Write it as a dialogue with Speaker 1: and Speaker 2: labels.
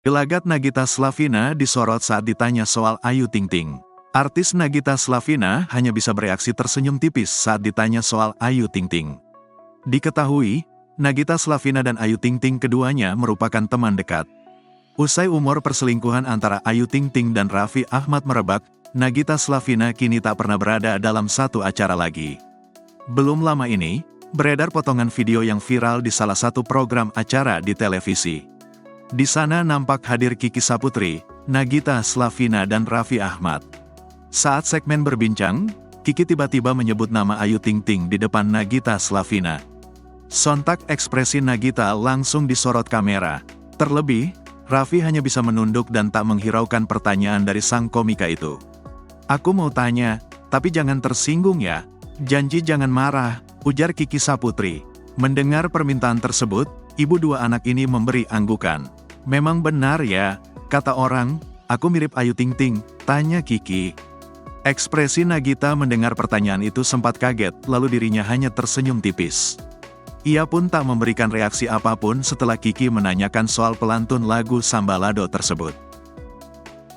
Speaker 1: Gelagat Nagita Slavina disorot saat ditanya soal Ayu Ting Ting. Artis Nagita Slavina hanya bisa bereaksi tersenyum tipis saat ditanya soal Ayu Ting Ting. Diketahui, Nagita Slavina dan Ayu Ting Ting keduanya merupakan teman dekat. Usai umur perselingkuhan antara Ayu Ting Ting dan Raffi Ahmad merebak, Nagita Slavina kini tak pernah berada dalam satu acara lagi. Belum lama ini, beredar potongan video yang viral di salah satu program acara di televisi. Di sana nampak hadir Kiki Saputri, Nagita Slavina dan Raffi Ahmad. Saat segmen berbincang, Kiki tiba-tiba menyebut nama Ayu Ting Ting di depan Nagita Slavina. Sontak ekspresi Nagita langsung disorot kamera. Terlebih, Raffi hanya bisa menunduk dan tak menghiraukan pertanyaan dari sang komika itu. "Aku mau tanya, tapi jangan tersinggung ya. Janji jangan marah," ujar Kiki Saputri. Mendengar permintaan tersebut, ibu dua anak ini memberi anggukan. "Memang benar ya, kata orang, aku mirip Ayu Ting Ting," tanya Kiki. Ekspresi Nagita mendengar pertanyaan itu sempat kaget, lalu dirinya hanya tersenyum tipis. Ia pun tak memberikan reaksi apapun setelah Kiki menanyakan soal pelantun lagu Sambalado tersebut.